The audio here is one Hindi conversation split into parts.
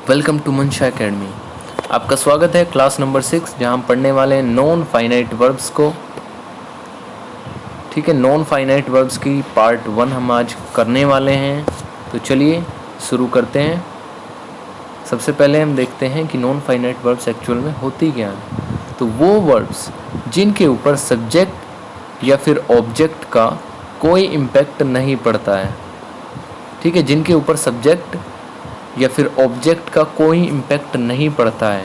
वेलकम टू मंशा एकेडमी। आपका स्वागत है क्लास नंबर 6 जहां हम पढ़ने वाले हैं नॉन फाइनाइट वर्ब्स को। ठीक है, नॉन फाइनाइट वर्ब्स की पार्ट 1 हम आज करने वाले हैं। तो चलिए शुरू करते हैं। सबसे पहले हम देखते हैं कि नॉन फाइनाइट वर्ब्स एक्चुअल में होती क्या है। तो वो वर्ब्स जिनके ऊपर सब्जेक्ट या फिर ऑब्जेक्ट का कोई इम्पैक्ट नहीं पड़ता है। ठीक है, जिनके ऊपर सब्जेक्ट या फिर ऑब्जेक्ट का कोई इम्पैक्ट नहीं पड़ता है,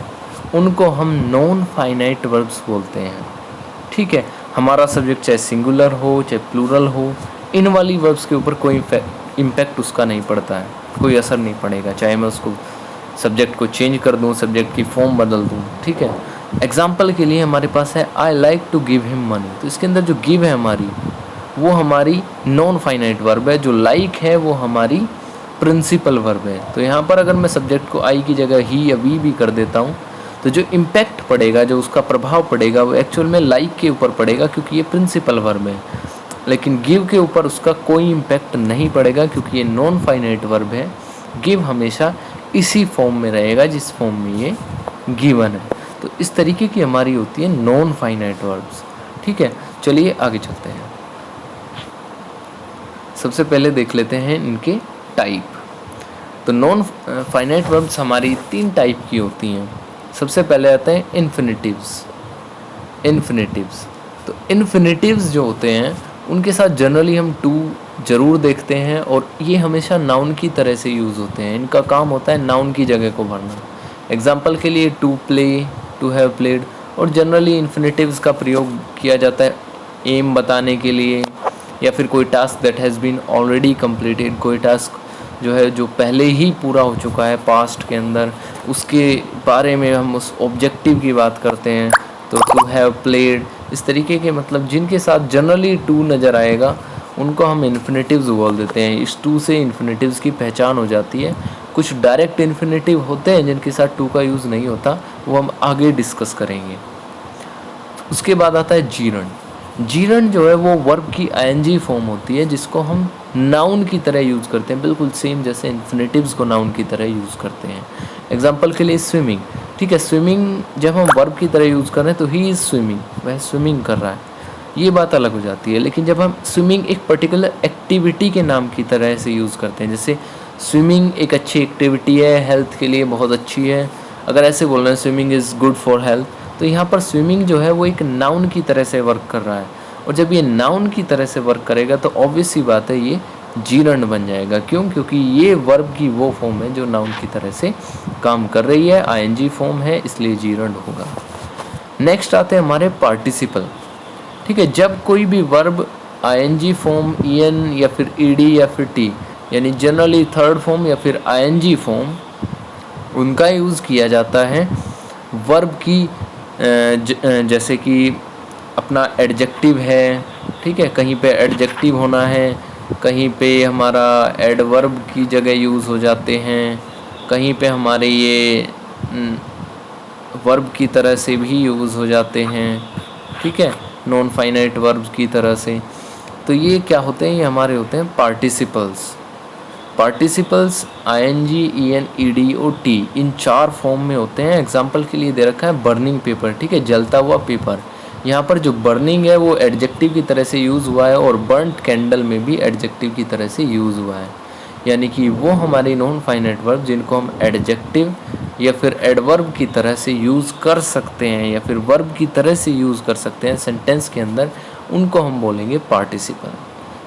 उनको हम नॉन फाइनाइट वर्ब्स बोलते हैं। ठीक है, हमारा सब्जेक्ट चाहे सिंगुलर हो चाहे प्लूरल हो, इन वाली वर्ब्स के ऊपर कोई इम्पैक्ट उसका नहीं पड़ता है, कोई असर नहीं पड़ेगा। चाहे मैं उसको सब्जेक्ट को चेंज कर दूं, सब्जेक्ट की फॉर्म बदल दूं। ठीक है, एग्जाम्पल के लिए हमारे पास है I like to give him money. तो इसके अंदर जो गिव है हमारी, वो हमारी नॉन फाइनाइट वर्ब है। जो लाइक है वो हमारी प्रिंसिपल वर्ब है। तो यहाँ पर अगर मैं सब्जेक्ट को आई की जगह ही या वी भी कर देता हूँ, तो जो इम्पैक्ट पड़ेगा, जो उसका प्रभाव पड़ेगा, वो एक्चुअल में लाइक के ऊपर पड़ेगा क्योंकि ये प्रिंसिपल वर्ब है। लेकिन गिव के ऊपर उसका कोई इम्पैक्ट नहीं पड़ेगा क्योंकि ये नॉन फाइनाइट वर्ब है। गिव हमेशा इसी फॉर्म में रहेगा जिस फॉर्म में ये गिवन है। तो इस तरीके की हमारी होती है नॉन फाइनाइट वर्ब्स। ठीक है, चलिए आगे चलते हैं। सबसे पहले देख लेते हैं इनके टाइप। तो नॉन फाइनाइट वर्ब्स हमारी 3 टाइप की होती हैं। सबसे पहले आते हैं इन्फिनिटिव्स। तो इन्फिनिटिव्स जो होते हैं उनके साथ जनरली हम टू ज़रूर देखते हैं और ये हमेशा नाउन की तरह से यूज़ होते हैं। इनका काम होता है नाउन की जगह को भरना। एग्जाम्पल के लिए to play, to have played. और जनरली इन्फिनिटिव्स का प्रयोग किया जाता है एम बताने के लिए, या फिर कोई task that has been already completed, कोई टास्क जो है जो पहले ही पूरा हो चुका है पास्ट के अंदर, उसके बारे में हम उस ऑब्जेक्टिव की बात करते हैं। तो टू हैव प्लेड, इस तरीके के मतलब जिनके साथ जनरली टू नज़र आएगा उनको हम इन्फिनिटिव्स बोल देते हैं। इस टू से इन्फिनिटिव्स की पहचान हो जाती है। कुछ डायरेक्ट इन्फिनिटिव होते हैं जिनके साथ टू का यूज़ नहीं होता, वो हम आगे डिस्कस करेंगे। उसके बाद आता है जीरण। जीरण जो है वो वर्ब की आईएनजी फॉर्म होती है जिसको हम नाउन की तरह यूज़ करते हैं, बिल्कुल सेम जैसे इन्फिनिटिव्स को नाउन की तरह यूज़ करते हैं। एग्जाम्पल के लिए स्विमिंग। ठीक है, स्विमिंग जब हम वर्ब की तरह यूज़ कर रहे हैं तो ही इज़ स्विमिंग, वह स्विमिंग कर रहा है, ये बात अलग हो जाती है। लेकिन जब हम स्विमिंग एक पर्टिकुलर एक्टिविटी के नाम की तरह से यूज़ करते हैं, जैसे स्विमिंग एक अच्छी एक्टिविटी है, हेल्थ के लिए बहुत अच्छी है, अगर ऐसे बोल रहे हैं swimming is good for health, तो यहाँ पर स्विमिंग जो है वो एक नाउन की तरह से वर्क कर रहा है। और जब ये नाउन की तरह से वर्क करेगा तो ऑब्वियस सी बात है ये जीरण बन जाएगा। क्यों? क्योंकि ये वर्ब की वो फॉर्म है जो नाउन की तरह से काम कर रही है, आईएनजी फॉर्म है, इसलिए जीरण होगा। नेक्स्ट आते हैं हमारे पार्टिसिपल। ठीक है, जब कोई भी वर्ब आईएनजी फॉर्म, ईएन या फिर ईडी या फिर टी, यानी जनरली थर्ड फॉर्म या फिर आईएनजी फॉर्म, उनका यूज़ किया जाता है वर्ब की जैसे कि अपना एडजेक्टिव है। ठीक है, कहीं पे एडजेक्टिव होना है, कहीं पे हमारा एडवर्ब की जगह यूज़ हो जाते हैं, कहीं पे हमारे ये वर्ब की तरह से भी यूज़ हो जाते हैं। ठीक है, नॉन फाइनाइट वर्ब्स की तरह से। तो ये क्या होते हैं? ये हमारे होते हैं participles. Participles ING, EN, ED और टी, इन 4 फॉर्म में होते हैं। एग्जाम्पल के लिए दे रखा है बर्निंग पेपर। ठीक है, जलता हुआ पेपर। यहाँ पर जो बर्निंग है वो एडजेक्टिव की तरह से यूज़ हुआ है और बर्न्ट कैंडल में भी एडजेक्टिव की तरह से यूज़ हुआ है। यानी कि वो हमारी नॉन फाइनाइट वर्ब जिनको हम एडजेक्टिव या फिर एडवर्ब की तरह से यूज़ कर सकते हैं या फिर वर्ब की तरह से यूज़ कर सकते हैं सेंटेंस के अंदर, उनको हम बोलेंगे पार्टिसिपल।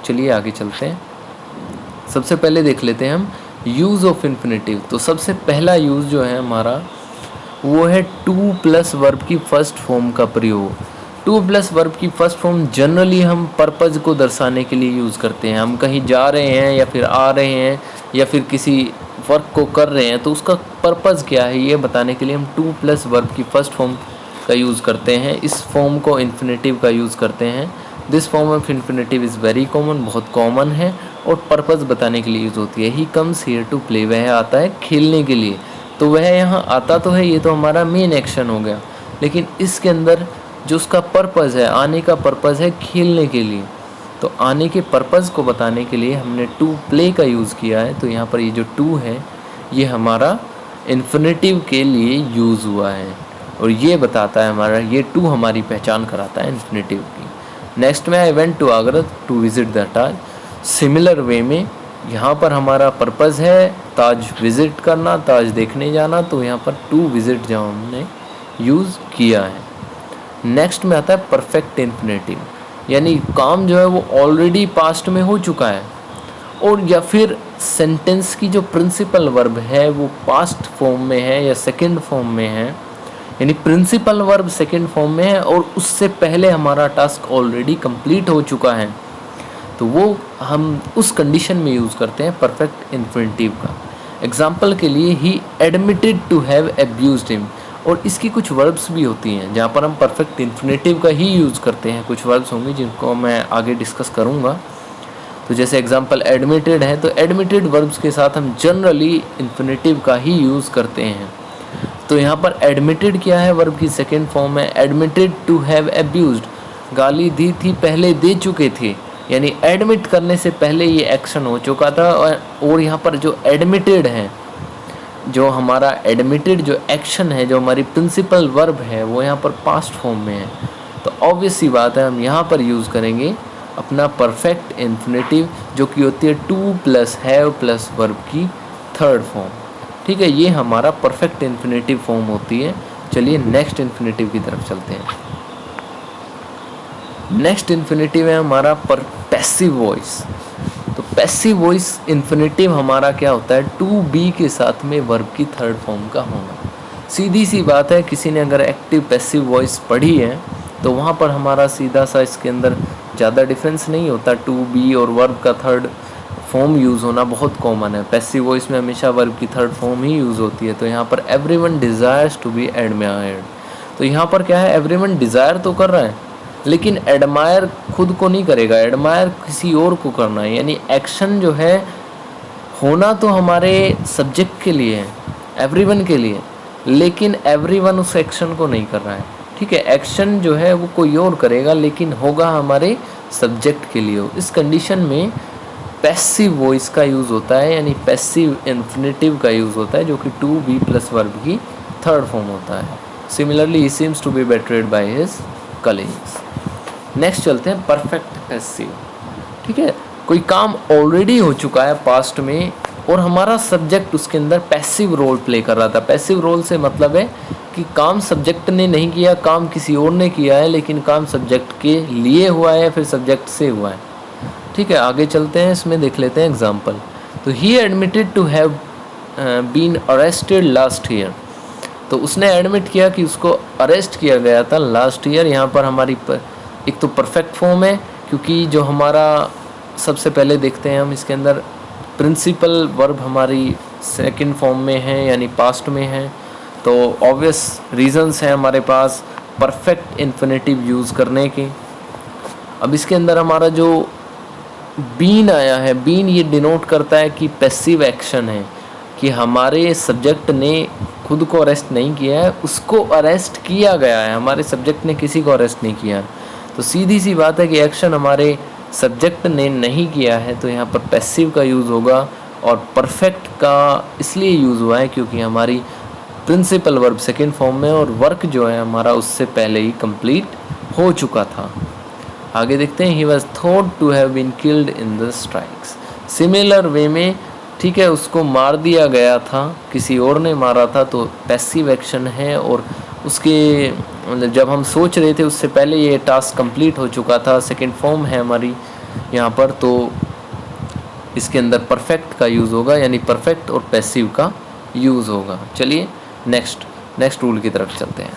चलिए आगे चलते हैं। सबसे पहले देख लेते हैं हम यूज़ ऑफ इन्फिनिटिव। तो सबसे पहला यूज़ जो है हमारा वो है टू प्लस वर्ब की फर्स्ट फॉर्म का प्रयोग। टू प्लस वर्ब की फर्स्ट फॉर्म जनरली हम पर्पज़ को दर्शाने के लिए यूज़ करते हैं। हम कहीं जा रहे हैं या फिर आ रहे हैं या फिर किसी वर्क को कर रहे हैं, तो उसका पर्पज़ क्या है ये बताने के लिए हम टू प्लस वर्ब की फर्स्ट फॉर्म का यूज़ करते हैं। इस फॉर्म को इन्फिनिटिव का यूज़ करते हैं। This form of infinitive is very common, बहुत कॉमन है और पर्पज़ बताने के लिए यूज़ होती है। He comes here to play, वह आता है खेलने के लिए। तो वह यहाँ आता तो है, ये तो हमारा मेन एक्शन हो गया, लेकिन इसके अंदर जो उसका पर्पज़ है, आने का पर्पज़ है खेलने के लिए। तो आने के पर्पज़ को बताने के लिए हमने टू प्ले का यूज़ किया है। तो यहाँ पर ये जो टू है ये हमारा इन्फिनेटिव के लिए यूज़ हुआ है, और ये बताता है हमारा, ये टू हमारी पहचान कराता है इन्फिनेटिव की। नेक्स्ट में I went to Agra to visit the Taj. Similar way में यहाँ पर हमारा पर्पज़ है ताज विज़िट करना, ताज देखने जाना, तो यहाँ पर टू विज़िट जो हमने यूज़ किया है। नेक्स्ट में आता है परफेक्ट इन्फिनेटिव, यानी काम जो है वो ऑलरेडी पास्ट में हो चुका है, और या फिर सेंटेंस की जो प्रिंसिपल वर्ब है वो पास्ट फॉर्म में है या सेकंड फॉर्म में है, यानी प्रिंसिपल वर्ब सेकंड फॉर्म में है और उससे पहले हमारा टास्क ऑलरेडी कंप्लीट हो चुका है, तो वो हम उस कंडीशन में यूज़ करते हैं परफेक्ट इन्फिनेटिव का। एग्जाम्पल के लिए he admitted to have abused him, और इसकी कुछ वर्ब्स भी होती हैं जहाँ पर हम परफेक्ट इन्फिनेटिव का ही यूज़ करते हैं। कुछ वर्ब्स होंगे जिनको मैं आगे डिस्कस करूँगा। तो जैसे एग्जांपल एडमिटेड है, तो एडमिटेड वर्ब्स के साथ हम जनरली इन्फिनेटिव का ही यूज़ करते हैं। तो यहाँ पर एडमिटेड क्या है, वर्ब की सेकेंड फॉर्म है। एडमिटेड टू हैव अब्यूज्ड, गाली दी थी, पहले दे चुके थे, यानी एडमिट करने से पहले ये एक्शन हो चुका था। और यहाँ पर जो एडमिटेड है, जो हमारा एडमिटेड जो एक्शन है, जो हमारी प्रिंसिपल वर्ब है, वो यहाँ पर पास्ट फॉर्म में है। तो ऑब्वियस सी बात है हम यहाँ पर यूज़ करेंगे अपना परफेक्ट इन्फिनेटिव, जो कि होती है to plus have plus verb की थर्ड फॉर्म। ठीक है, ये हमारा परफेक्ट इन्फिनेटिव फॉर्म होती है। चलिए नेक्स्ट इन्फिनेटिव की तरफ चलते हैं। नेक्स्ट इन्फिनेटिव है हमारा पैसिव वॉइस। तो पैसिव वॉइस इन्फिनेटिव हमारा क्या होता है, टू बी के साथ में वर्ब की थर्ड फॉर्म का होना। सीधी सी बात है, किसी ने अगर एक्टिव पैसिव वॉइस पढ़ी है तो वहाँ पर हमारा सीधा सा इसके अंदर ज़्यादा डिफरेंस नहीं होता। टू बी और वर्ब का थर्ड फॉर्म यूज़ होना बहुत कॉमन है। पैसिव वॉइस में हमेशा वर्ब की थर्ड फॉर्म ही यूज़ होती है। तो यहाँ पर everyone desires to be admired, तो यहाँ पर क्या है, एवरीवन डिज़ायर तो कर रहा है लेकिन एडमायर खुद को नहीं करेगा, एडमायर किसी और को करना है। यानी एक्शन जो है होना तो हमारे सब्जेक्ट के लिए है, एवरीवन के लिए, लेकिन एवरीवन उस एक्शन को नहीं कर रहा है। ठीक है, एक्शन जो है वो कोई और करेगा लेकिन होगा हमारे सब्जेक्ट के लिए। इस कंडीशन में पैसिव वॉइस का यूज़ होता है, यानी पैसिव इन्फिनेटिव का यूज़ होता है, जो कि टू बी प्लस वर्ब की थर्ड फॉर्म होता है। Similarly he seems to be battered by his colleagues. Next चलते हैं परफेक्ट पैसिव। ठीक है, कोई काम ऑलरेडी हो चुका है पास्ट में और हमारा सब्जेक्ट उसके अंदर पैसिव रोल प्ले कर रहा था। पैसिव रोल से मतलब है कि काम सब्जेक्ट ने नहीं किया, काम किसी और ने किया है, लेकिन काम सब्जेक्ट के लिए हुआ है, फिर सब्जेक्ट से हुआ है। ठीक है, आगे चलते हैं, इसमें देख लेते हैं एग्जाम्पल। तो he admitted to have been arrested last year, तो उसने एडमिट किया कि उसको अरेस्ट किया गया था लास्ट ईयर। यहाँ पर हमारी एक तो परफेक्ट फॉर्म है, क्योंकि जो हमारा सबसे पहले देखते हैं हम इसके अंदर प्रिंसिपल वर्ब हमारी सेकंड फॉर्म में है, यानी पास्ट में है। तो ऑब्वियस रीजंस हैं हमारे पास परफेक्ट इन्फिनेटिव यूज़ करने के। अब इसके अंदर हमारा जो बीन आया है, बीन ये डिनोट करता है कि पैसिव एक्शन है, कि हमारे सब्जेक्ट ने खुद को अरेस्ट नहीं किया है, उसको अरेस्ट किया गया है, हमारे सब्जेक्ट ने किसी को अरेस्ट नहीं किया है। तो सीधी सी बात है कि एक्शन हमारे सब्जेक्ट ने नहीं किया है, तो यहाँ पर पैसिव का यूज़ होगा। और परफेक्ट का इसलिए यूज़ हुआ है क्योंकि हमारी प्रिंसिपल वर्ब सेकेंड फॉर्म में और वर्क जो है हमारा उससे पहले ही कंप्लीट हो चुका था। आगे देखते हैं, he was thought to have been killed in the strikes. Similar way में, ठीक है, उसको मार दिया गया था, किसी और ने मारा था, तो पैसिव एक्शन है। और उसके जब हम सोच रहे थे उससे पहले ये टास्क कंप्लीट हो चुका था, सेकेंड फॉर्म है हमारी यहाँ पर, तो इसके अंदर परफेक्ट का यूज़ होगा, यानी परफेक्ट और पैसिव का यूज़ होगा। चलिए नेक्स्ट रूल की तरफ चलते हैं।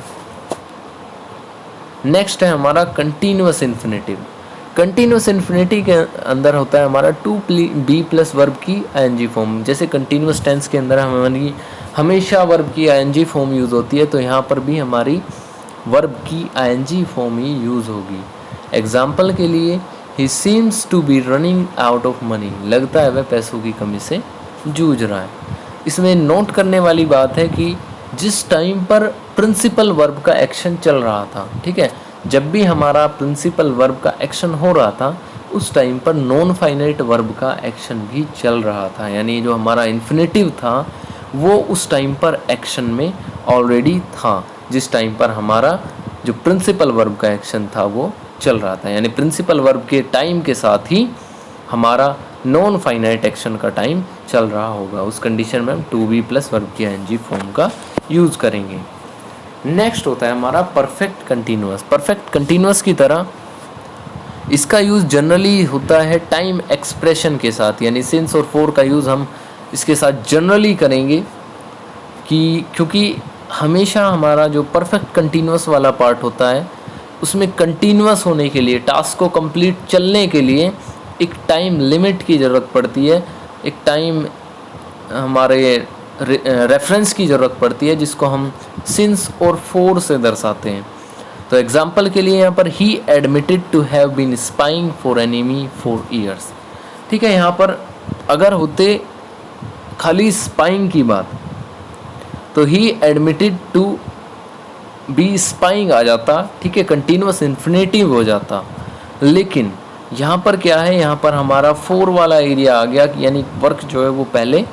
नेक्स्ट है हमारा कंटिन्यूअस इन्फिनेटिव। कंटिन्यूअस इन्फिनेटिव के अंदर होता है हमारा टू बी प्लस वर्ब की आईएनजी फॉर्म। जैसे कंटिन्यूअस टेंस के अंदर हमारी हमेशा वर्ब की आईएनजी फॉर्म यूज़ होती है, तो यहाँ पर भी हमारी वर्ब की आईएनजी फॉर्म ही यूज़ होगी। एग्जाम्पल के लिए, he seems to be running out of money, लगता है वह पैसों की कमी से जूझ रहा है। इसमें नोट करने वाली बात है कि जिस टाइम पर प्रिंसिपल वर्ब का एक्शन चल रहा था, ठीक है, जब भी हमारा प्रिंसिपल वर्ब का एक्शन हो रहा था उस टाइम पर नॉन फाइनाइट वर्ब का एक्शन भी चल रहा था, यानी जो हमारा इन्फिनेटिव था वो उस टाइम पर एक्शन में ऑलरेडी था, जिस टाइम पर हमारा जो प्रिंसिपल वर्ब का एक्शन था वो चल रहा था। यानी प्रिंसिपल वर्ब के टाइम के साथ ही हमारा नॉन फाइनाइट एक्शन का टाइम चल रहा होगा। उस कंडीशन में हम टू बी प्लस वर्ब की आईएनजी फॉर्म का यूज़ करेंगे। नेक्स्ट होता है हमारा परफेक्ट कंटिन्यूअस। परफेक्ट कंटिन्यूअस की तरह इसका यूज़ जनरली होता है टाइम एक्सप्रेशन के साथ, यानी सिंस और फॉर का यूज़ हम इसके साथ जनरली करेंगे क्योंकि हमेशा हमारा जो परफेक्ट कंटिन्यूअस वाला पार्ट होता है उसमें कंटिन्यूअस होने के लिए, टास्क को कंप्लीट चलने के लिए एक टाइम लिमिट की ज़रूरत पड़ती है, एक टाइम हमारे रेफरेंस की ज़रूरत पड़ती है जिसको हम सिंस और फॉर से दर्शाते हैं। तो एग्जांपल के लिए यहाँ पर he admitted to have been spying for enemy for years. ठीक है, यहाँ पर अगर होते खाली स्पाइंग की बात तो he admitted to be spying आ जाता, ठीक है, कंटिन्यूअस इन्फिनेटिव हो जाता। लेकिन यहाँ पर क्या है, यहाँ पर हमारा फोर वाला एरिया आ गया, यानी वर्क जो है वो पहले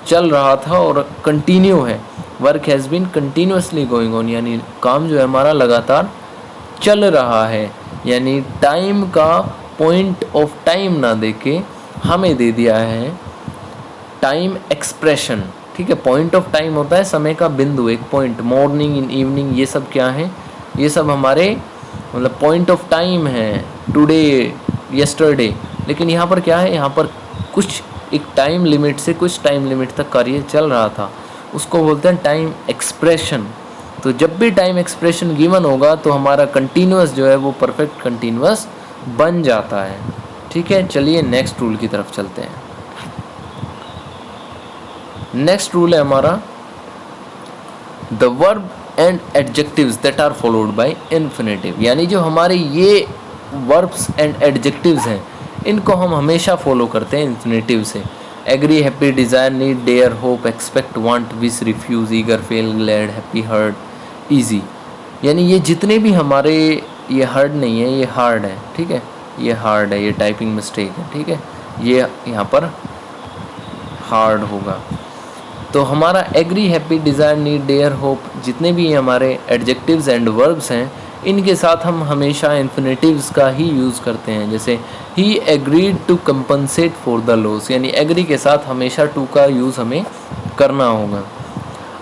चल रहा था और कंटिन्यू है। Work has been continuously going on, यानी काम जो है हमारा लगातार चल रहा है। यानी टाइम का पॉइंट ऑफ टाइम ना देके हमें दे दिया है टाइम एक्सप्रेशन। ठीक है, पॉइंट ऑफ टाइम होता है समय का बिंदु, एक पॉइंट, मॉर्निंग इन इवनिंग, ये सब क्या है, ये सब हमारे मतलब पॉइंट ऑफ टाइम है, टुडे, यस्टरडे। लेकिन यहाँ पर क्या है, यहाँ पर कुछ एक टाइम लिमिट से कुछ टाइम लिमिट तक कार्य चल रहा था, उसको बोलते हैं टाइम एक्सप्रेशन। तो जब भी टाइम एक्सप्रेशन गिवन होगा तो हमारा कंटिन्यूअस जो है वो परफेक्ट कंटिन्यूअस बन जाता है। ठीक है, चलिए नेक्स्ट रूल की तरफ चलते हैं। नेक्स्ट रूल है हमारा the verb and adjectives that are followed by infinitive. यानी जो हमारे ये वर्ब्स एंड एडजेक्टिव्स हैं इनको हम हमेशा फॉलो करते हैं इन्फिनेटिव से। Agree, happy, desire, need, dare, hope, expect, want, wish, refuse, eager, fail, glad, happy, hurt, easy. यानी ये जितने भी हमारे, ये हर्ड नहीं है, ये हार्ड है। ठीक है, ये हार्ड है, ये टाइपिंग मिस्टेक है। ठीक है, ये यहाँ पर हार्ड होगा। तो हमारा agree, happy, desire, need, dare, hope, जितने भी हमारे एडजेक्टिव्स एंड वर्ब्स हैं इनके साथ हम हमेशा इन्फिनेटिव्स का ही यूज़ करते हैं। जैसे he agreed to compensate for the loss, यानी एग्री के साथ हमेशा टू का यूज़ हमें करना होगा।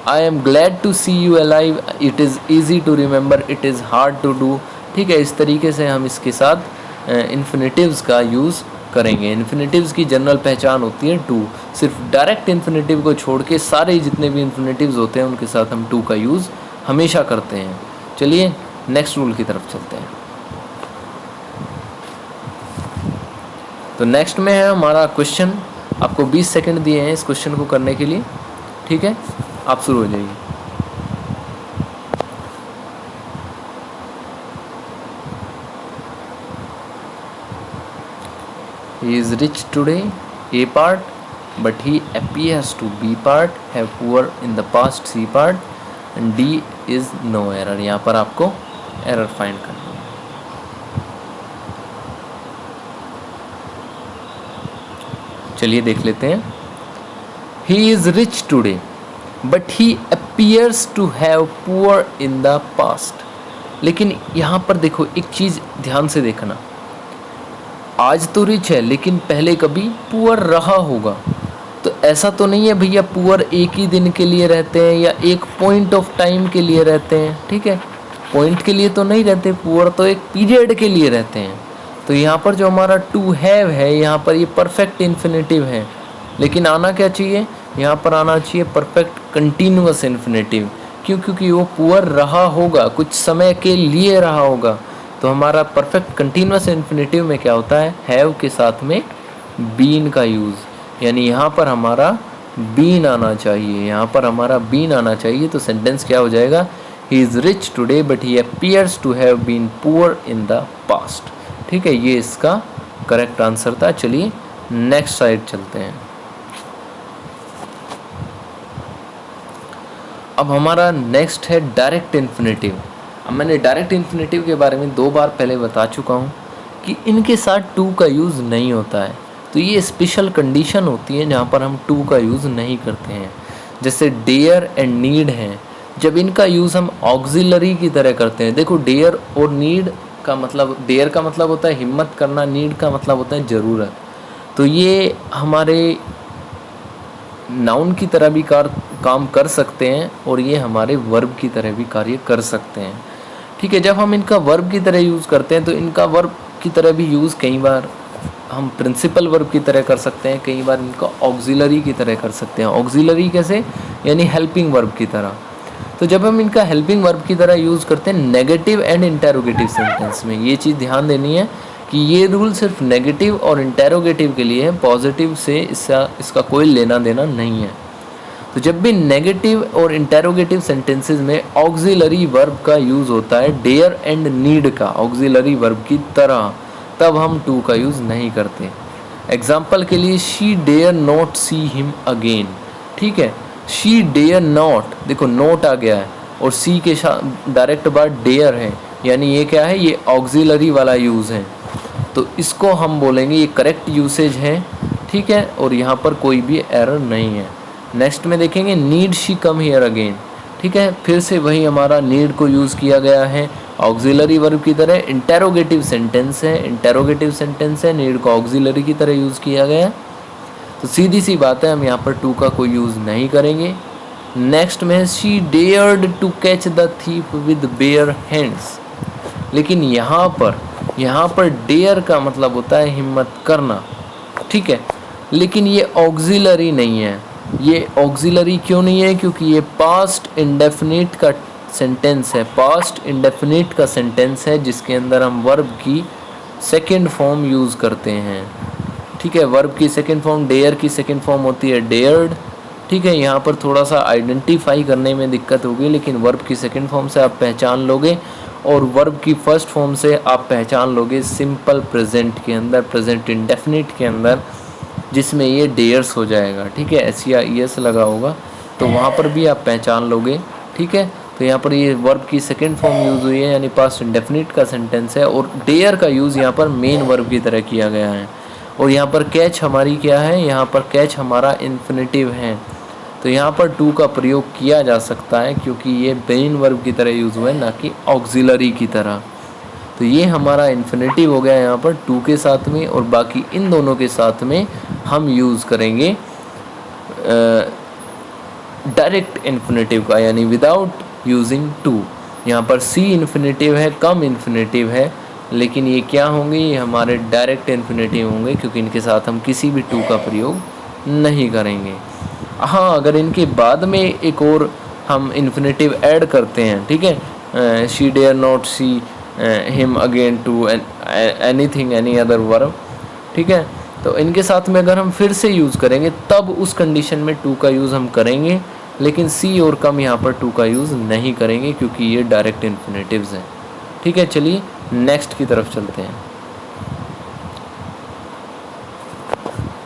I am glad to see you alive, it is easy to remember, it is hard to do. ठीक है, इस तरीके से हम इसके साथ इन्फिनेटिव्स का यूज़ करेंगे। इन्फिनेटिव्स की जनरल पहचान होती है टू। सिर्फ डायरेक्ट इन्फिनेटिव को छोड़ के सारे जितने भी इन्फिनेटिव्स होते हैं उनके साथ हम टू का यूज़ हमेशा करते हैं। चलिए नेक्स्ट रूल की तरफ चलते हैं। तो नेक्स्ट में है हमारा क्वेश्चन। आपको 20 सेकंड दिए हैं इस क्वेश्चन को करने के लिए। ठीक है, आप शुरू हो जाइए। He is rich today, A part, but he appears to B part, have poor in the past, C part, and D is no error। यहाँ पर आपको एरर फाइंड करना है। चलिए देख लेते हैं। He is rich today, but he appears to have poor in the past। लेकिन यहाँ पर देखो एक चीज़ ध्यान से देखना, आज तो रिच है लेकिन पहले कभी पुअर रहा होगा। तो ऐसा तो नहीं है भैया पुअर एक ही दिन के लिए रहते हैं या एक पॉइंट ऑफ टाइम के लिए रहते हैं। ठीक है, पॉइंट के लिए तो नहीं रहते, पुअर तो एक पीरियड के लिए रहते हैं। तो यहाँ पर जो हमारा टू हैव है, यहाँ पर ये परफेक्ट इन्फिनेटिव है, लेकिन आना क्या चाहिए, यहाँ पर आना चाहिए परफेक्ट कंटिन्यूअस इन्फिनेटिव। क्यों? क्योंकि वो पुअर रहा होगा, कुछ समय के लिए रहा होगा। तो हमारा परफेक्ट कंटिन्यूअस इन्फिनेटिव में क्या होता है, हैव के साथ में बीन का यूज़। यानी यहाँ पर हमारा बीन आना चाहिए, यहाँ पर हमारा बीन आना चाहिए। तो सेंटेंस क्या हो जाएगा, he is rich today but he appears to have been poor in the past. ठीक है, ये इसका करेक्ट आंसर था। चलिए नेक्स्ट साइड चलते हैं। अब हमारा नेक्स्ट है डायरेक्ट इन्फिनेटिव। अब मैंने डायरेक्ट इन्फिनेटिव के बारे में 2 बार पहले बता चुका हूँ कि इनके साथ टू का यूज़ नहीं होता है। तो ये स्पेशल कंडीशन होती है जहाँ पर हम टू का यूज़ नहीं करते हैं। जैसे डेयर एंड नीड हैं, जब इनका यूज़ हम ऑक्सिलरी की तरह करते हैं, देखो डेयर और नीड का मतलब, डेयर का मतलब होता है हिम्मत करना, नीड का मतलब होता है ज़रूरत। तो ये हमारे नाउन की तरह भी काम कर सकते हैं और ये हमारे वर्ब की तरह भी कार्य कर सकते हैं। ठीक है, जब हम इनका वर्ब की तरह यूज़ करते हैं तो इनका वर्ब की तरह भी यूज़ कई बार हम प्रिंसिपल वर्ब की तरह कर सकते हैं, कई बार इनका ऑक्सिलरी की तरह कर सकते हैं। ऑक्सिलरी कैसे, यानी हेल्पिंग वर्ब की तरह। तो जब हम इनका हेल्पिंग वर्ब की तरह यूज़ करते हैं नेगेटिव एंड इंटेरोगेटिव सेंटेंस में, ये चीज़ ध्यान देनी है कि ये रूल सिर्फ नेगेटिव और इंटेरोगेटिव के लिए है, पॉजिटिव से इसका कोई लेना देना नहीं है। तो जब भी नेगेटिव और इंटेरोगेटिव सेंटेंसेस में ऑक्सिलरी वर्ब का यूज़ होता है डेयर एंड नीड का ऑक्सिलरी वर्ब की तरह, तब हम टू का यूज़ नहीं करते। एग्जाम्पल के लिए she dare not see him again. ठीक है, शी डेयर नॉट, देखो नोट आ गया है और सी के डायरेक्ट बाद डेयर है, यानी ये क्या है, ये ऑक्सिलरी वाला यूज़ है। तो इसको हम बोलेंगे ये करेक्ट यूसेज है। ठीक है, और यहाँ पर कोई भी एरर नहीं है। नेक्स्ट में देखेंगे need she come here again. ठीक है, फिर से वही हमारा नीड को यूज़ किया गया है ऑक्सिलरी वर्ब की तरह। इंटेरोगेटिव सेंटेंस है, इंटेरोगेटिव सेंटेंस है, नीड को ऑक्सिलरी की तरह यूज़ किया गया है। तो सीधी सी बात है, हम यहाँ पर टू का कोई यूज़ नहीं करेंगे। नेक्स्ट में she dared to catch the thief with bare hands. लेकिन यहाँ पर डेयर का मतलब होता है हिम्मत करना। ठीक है, लेकिन ये ऑक्सिलरी नहीं है। ये ऑक्सिलरी क्यों नहीं है, क्योंकि ये पास्ट इंडेफिनिट का सेंटेंस है। पास्ट इंडेफिनिट का सेंटेंस है जिसके अंदर हम वर्ब की सेकंड फॉर्म यूज़ करते हैं। ठीक है, वर्ब की सेकंड फॉर्म, डेयर की सेकंड फॉर्म होती है डेयर्ड। ठीक है, यहाँ पर थोड़ा सा आइडेंटिफाई करने में दिक्कत होगी, लेकिन वर्ब की सेकंड फॉर्म से आप पहचान लोगे और वर्ब की फर्स्ट फॉर्म से आप पहचान लोगे सिंपल प्रेजेंट के अंदर, प्रेजेंट इंडेफिनिट के अंदर, जिसमें ये डेयर्स हो जाएगा। ठीक है, एस या ई एस लगा होगा तो वहाँ पर भी आप पहचान लोगे। ठीक है, तो यहाँ पर ये वर्ब की सेकंड फॉर्म यूज़ हुई है, यानी पास्ट इंडेफिनिट का सेंटेंस है, और डेयर का यूज़ यहाँ पर मेन वर्ब की तरह किया गया है। और यहाँ पर कैच हमारी क्या है, यहाँ पर कैच हमारा इन्फिनेटिव है। तो यहाँ पर टू का प्रयोग किया जा सकता है क्योंकि ये मेन वर्ब की तरह यूज़ हुआ है, ना कि ऑक्सिलरी की तरह। तो ये हमारा इन्फिनेटिव हो गया यहाँ पर टू के साथ में, और बाकी इन दोनों के साथ में हम यूज़ करेंगे डायरेक्ट इन्फिनेटिव का, यानी विदाउट यूजिंग टू। यहाँ पर सी इन्फिनेटिव है, कम इन्फिनेटिव है, लेकिन ये क्या होंगे, ये हमारे डायरेक्ट इन्फिनेटिव होंगे क्योंकि इनके साथ हम किसी भी टू का प्रयोग नहीं करेंगे। हाँ, अगर इनके बाद में एक और हम इन्फिनेटिव ऐड करते हैं, ठीक है, she dare not see him again to anything any other verb, ठीक है, तो इनके साथ में अगर हम फिर से यूज़ करेंगे तब उस कंडीशन में टू का यूज़ हम करेंगे, लेकिन सी और कम यहाँ पर टू का यूज़ नहीं करेंगे क्योंकि ये डायरेक्ट इन्फिनेटिव्स हैं। ठीक है, चलिए नेक्स्ट की तरफ चलते हैं।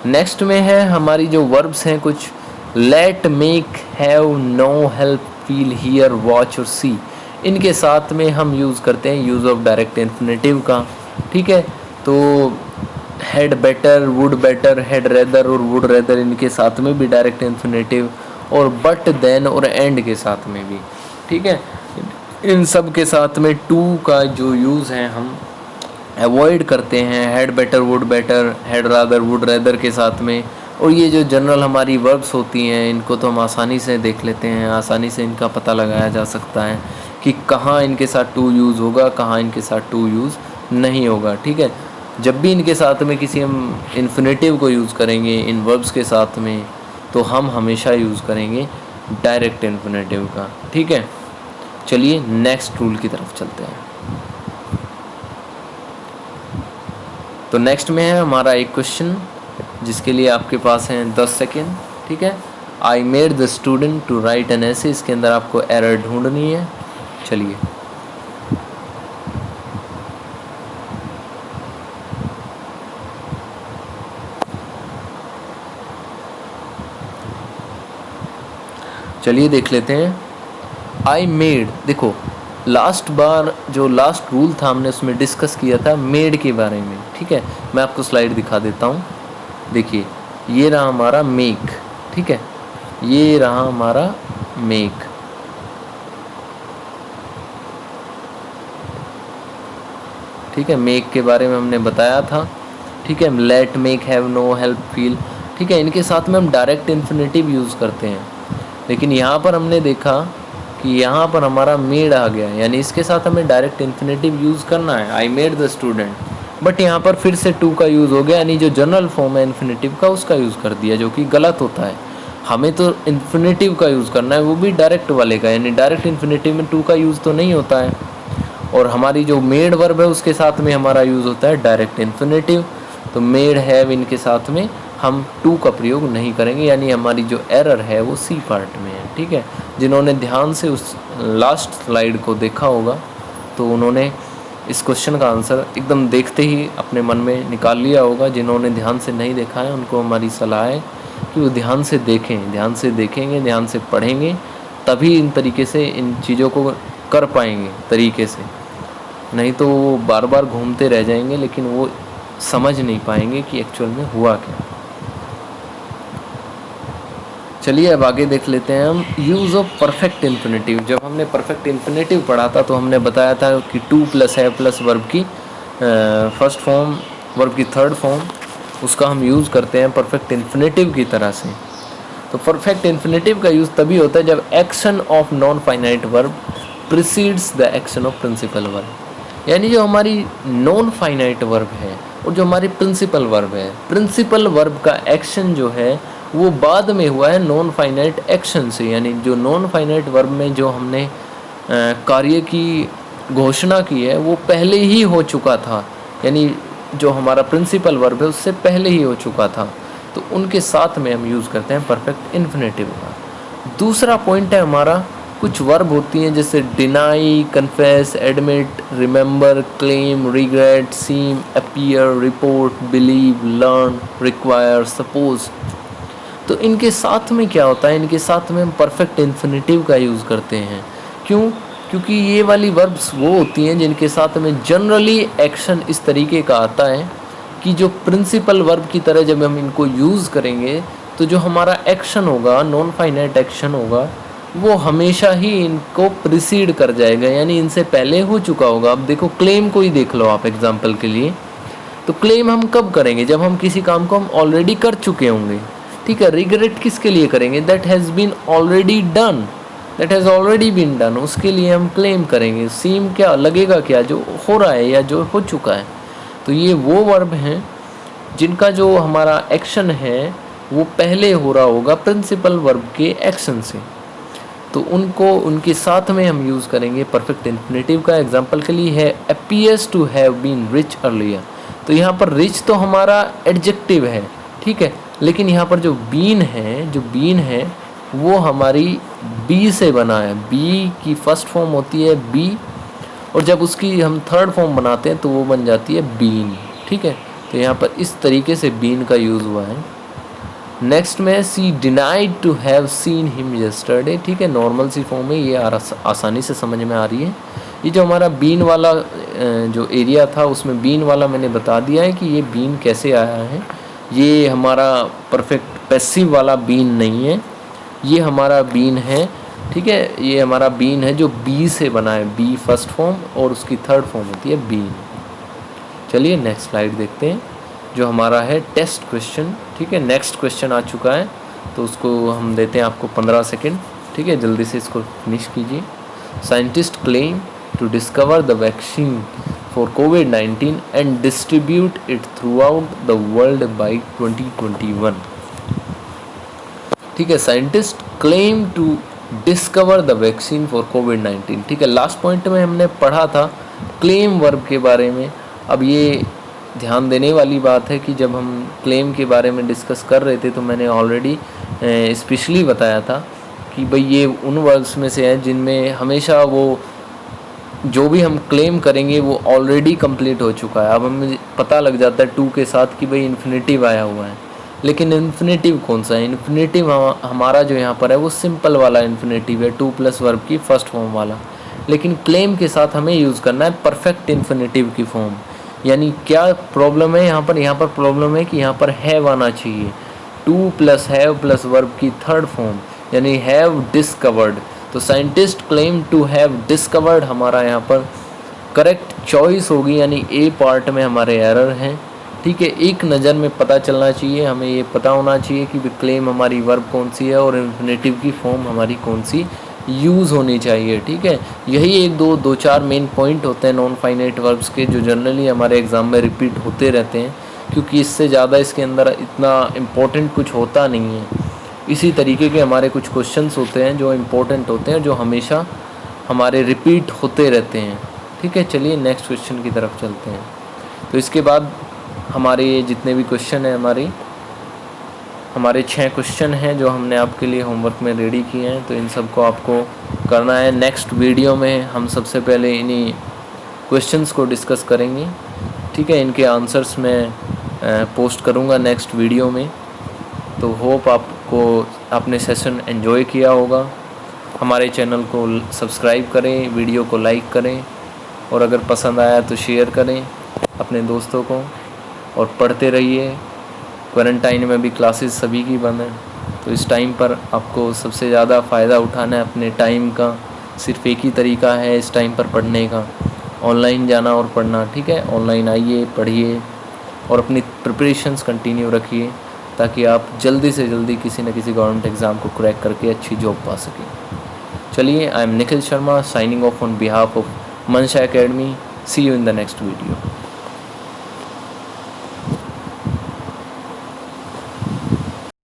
नेक्स्ट में है हमारी जो वर्ब्स हैं कुछ, let, make, have, know, help, feel, hear, watch और सी। इनके साथ में हम यूज़ करते हैं यूज़ ऑफ डायरेक्ट इन्फिनेटिव का। ठीक है, तो had better, would better, had rather और वुड रेदर, इनके साथ में भी डायरेक्ट इन्फिनेटिव, और बट, देन और एंड के साथ में भी। ठीक है, इन सब के साथ में टू का जो यूज़ है हम अवॉइड करते हैं। Had better, would better, had rather, would rather के साथ में। और ये जो जनरल हमारी वर्ब्स होती हैं इनको तो हम आसानी से देख लेते हैं, आसानी से इनका पता लगाया जा सकता है कि कहाँ इनके साथ टू यूज़ होगा, कहाँ इनके साथ टू यूज़ नहीं होगा। ठीक है, जब भी इनके साथ में किसी हम इन्फिनेटिव को यूज़ करेंगे इन वर्ब्स के साथ में, तो हम हमेशा यूज़ करेंगे डायरेक्ट इन्फिनेटिव का। ठीक है, चलिए नेक्स्ट रूल की तरफ चलते हैं। तो नेक्स्ट में है हमारा एक क्वेश्चन जिसके लिए आपके पास हैं 10 सेकेंड। ठीक है, I made the student to write an essay, इसके अंदर आपको एरर ढूंढनी है। चलिए, चलिए देख लेते हैं। आई मेड, देखो लास्ट बार जो लास्ट रूल था हमने उसमें डिस्कस किया था मेड के बारे में। ठीक है, मैं आपको स्लाइड दिखा देता हूँ। देखिए, ये रहा हमारा मेक। ठीक है, ये रहा हमारा मेक। ठीक है, मेक के बारे में हमने बताया था। ठीक है, let, make, have, know, help, feel. ठीक है, इनके साथ में हम डायरेक्ट इन्फिनेटिव यूज़ करते हैं, लेकिन यहाँ पर हमने देखा कि यहाँ पर हमारा मेड आ गया, यानी इसके साथ हमें डायरेक्ट इन्फिनेटिव यूज़ करना है, I made the student. But यहाँ पर फिर से टू का यूज़ हो गया, यानी जो जनरल फॉर्म है इन्फिनेटिव का उसका यूज़ कर दिया, जो कि गलत होता है। हमें तो इन्फिनेटिव का यूज़ करना है, वो भी डायरेक्ट वाले का, यानी डायरेक्ट इन्फिनेटिव में टू का यूज़ तो नहीं होता है। और हमारी जो मेड वर्ब है उसके साथ में हमारा यूज़ होता है डायरेक्ट इन्फिनेटिव। तो मेड, हैव, इनके साथ में हम टू का प्रयोग नहीं करेंगे, यानी हमारी जो एरर है वो सी पार्ट में है। ठीक है, जिन्होंने ध्यान से उस लास्ट स्लाइड को देखा होगा तो उन्होंने इस क्वेश्चन का आंसर एकदम देखते ही अपने मन में निकाल लिया होगा। जिन्होंने ध्यान से नहीं देखा है उनको हमारी सलाह है कि वो ध्यान से देखें, ध्यान से देखेंगे, ध्यान से पढ़ेंगे, तभी इन तरीके से इन चीज़ों को कर पाएंगे तरीके से। नहीं तो वो बार बार घूमते रह जाएंगे, लेकिन वो समझ नहीं पाएंगे कि एक्चुअल में हुआ क्या। चलिए अब आगे देख लेते हैं हम यूज़ ऑफ परफेक्ट इन्फिनेटिव। जब हमने परफेक्ट इन्फिनेटिव पढ़ा था तो हमने बताया था कि टू प्लस है प्लस वर्ब की फर्स्ट फॉर्म, वर्ब की थर्ड फॉर्म, उसका हम यूज़ करते हैं परफेक्ट इन्फिनेटिव की तरह से। तो परफेक्ट इन्फिनेटिव का यूज़ तभी होता है जब action of non finite verb precedes the action of principal verb. यानी जो हमारी नॉन फाइनाइट वर्ब है और जो हमारी प्रिंसिपल वर्ब है, प्रिंसिपल वर्ब का एक्शन जो है वो बाद में हुआ है नॉन फाइनाइट एक्शन से। यानी जो नॉन फाइनाइट वर्ब में जो हमने कार्य की घोषणा की है वो पहले ही हो चुका था, यानी जो हमारा प्रिंसिपल वर्ब है उससे पहले ही हो चुका था, तो उनके साथ में हम यूज़ करते हैं परफेक्ट इन्फिनेटिव का। दूसरा पॉइंट है हमारा, कुछ वर्ब होती हैं जैसे deny, confess, admit, remember, claim, regret, seem, appear, report, believe, learn, require, suppose. तो इनके साथ में क्या होता है, इनके साथ में हम परफेक्ट इन्फिनेटिव का यूज़ करते हैं। क्यों? क्योंकि ये वाली वर्ब्स वो होती हैं जिनके साथ में जनरली एक्शन इस तरीके का आता है कि जो प्रिंसिपल वर्ब की तरह जब हम इनको यूज़ करेंगे तो जो हमारा एक्शन होगा, नॉन फाइनाइट एक्शन होगा, वो हमेशा ही इनको प्रिसीड कर जाएगा, यानी इनसे पहले हो चुका होगा। अब देखो क्लेम को ही देख लो आप एग्जाम्पल के लिए। तो क्लेम हम कब करेंगे? जब हम किसी काम को हम ऑलरेडी कर चुके होंगे। ठीक है, रिग्रेट किसके लिए करेंगे? That has been already done, that has already been done, उसके लिए हम क्लेम करेंगे। सीम क्या लगेगा, क्या जो हो रहा है या जो हो चुका है। तो ये वो वर्ब हैं जिनका जो हमारा एक्शन है वो पहले हो रहा होगा प्रिंसिपल वर्ब के एक्शन से, तो उनको उनके साथ में हम यूज़ करेंगे परफेक्ट इन्फिनेटिव का। एग्जांपल के लिए he appears to have been rich earlier. तो यहाँ पर रिच तो हमारा एडजेक्टिव है, ठीक है, लेकिन यहाँ पर जो बीन है वो हमारी बी से बना है। बी की फर्स्ट फॉर्म होती है बी, और जब उसकी हम थर्ड फॉर्म बनाते हैं तो वो बन जाती है बीन। ठीक है, तो यहाँ पर इस तरीके से बीन का यूज़ हुआ है। नेक्स्ट में she denied to have seen him yesterday. ठीक है, नॉर्मल सी फॉर्म है, ये आसानी से समझ में आ रही है। ये जो हमारा बीन वाला जो एरिया था उसमें बीन वाला मैंने बता दिया है कि ये बीन कैसे आया है। ये हमारा परफेक्ट पैसिव वाला बीन नहीं है, ये हमारा बीन है। ठीक है, ये हमारा बीन है जो बी से बना है, बी फर्स्ट फॉर्म और उसकी थर्ड फॉर्म होती है बीन। चलिए नेक्स्ट स्लाइड देखते हैं जो हमारा है टेस्ट क्वेश्चन। ठीक है, नेक्स्ट क्वेश्चन आ चुका है तो उसको हम देते हैं आपको 15 सेकेंड। ठीक है, जल्दी से इसको फिनिश कीजिए। Scientist claim to discover the vaccine for कोविड-19 and distribute it throughout the world by 2021। ठीक है, scientist claim to discover the vaccine for कोविड-19। ठीक है, लास्ट पॉइंट में हमने पढ़ा था क्लेम वर्ब के बारे में। अब ये ध्यान देने वाली बात है कि जब हम क्लेम के बारे में डिस्कस कर रहे थे तो मैंने ऑलरेडी स्पेशली बताया था कि भाई ये उन वर्ड्स में से है जिनमें हमेशा वो जो भी हम क्लेम करेंगे वो ऑलरेडी कंप्लीट हो चुका है। अब हमें पता लग जाता है टू के साथ कि भाई इन्फिनेटिव आया हुआ है, लेकिन इन्फिनेटिव कौन सा है? इन्फिनेटिव हमारा जो यहाँ पर है वो सिंपल वाला इन्फिनेटिव है, टू प्लस वर्ब की फर्स्ट फॉर्म वाला। लेकिन क्लेम के साथ हमें यूज़ करना है परफेक्ट इन्फिनेटिव की फॉर्म। यानी क्या प्रॉब्लम है यहाँ पर प्रॉब्लम है कि यहाँ पर हैव आना चाहिए, to plus have plus verb की थर्ड फॉर्म। यानी हैव डिस्कवर्ड। तो scientist claim to have discovered हमारा यहाँ पर करेक्ट चॉइस होगी, यानी ए पार्ट में हमारे एरर हैं। ठीक है, एक नज़र में पता चलना चाहिए, हमें ये पता होना चाहिए कि क्लेम हमारी वर्ब कौन सी है और इन्फिनेटिव की फॉर्म हमारी कौन सी यूज़ होनी चाहिए। ठीक है, यही एक दो चार मेन पॉइंट होते हैं नॉन फाइनाइट वर्ब्स के, जो जनरली हमारे एग्ज़ाम में रिपीट होते रहते हैं, क्योंकि इससे ज़्यादा इसके अंदर इतना इम्पोर्टेंट कुछ होता नहीं है। इसी तरीके के हमारे कुछ क्वेश्चंस होते हैं जो इम्पोर्टेंट होते हैं, जो हमेशा हमारे रिपीट होते रहते हैं। ठीक है, चलिए नेक्स्ट क्वेश्चन की तरफ चलते हैं। तो इसके बाद हमारे जितने भी क्वेश्चन हैं, हमारे 6 क्वेश्चन हैं जो हमने आपके लिए होमवर्क में रेडी किए हैं, तो इन सब को आपको करना है। नेक्स्ट वीडियो में हम सबसे पहले इन्हीं क्वेश्चंस को डिस्कस करेंगे। ठीक है, इनके आंसर्स मैं पोस्ट करूँगा नेक्स्ट वीडियो में। तो होप आपने सेशन एंजॉय किया होगा। हमारे चैनल को सब्सक्राइब करें, वीडियो को लाइक करें, और अगर पसंद आया तो शेयर करें अपने दोस्तों को, और पढ़ते रहिए। क्वारंटाइन में भी क्लासेस सभी की बंद हैं, तो इस टाइम पर आपको सबसे ज़्यादा फ़ायदा उठाना है अपने टाइम का। सिर्फ एक ही तरीका है इस टाइम पर पढ़ने का, ऑनलाइन जाना और पढ़ना। ठीक है, ऑनलाइन आइए, पढ़िए और अपनी प्रिपरेशंस कंटिन्यू रखिए, ताकि आप जल्दी से जल्दी किसी न किसी गवर्नमेंट एग्ज़ाम को क्रैक करके अच्छी जॉब पा सकें। चलिए, I am Nikhil Sharma signing off on behalf of Mansha academy. See you in the next video.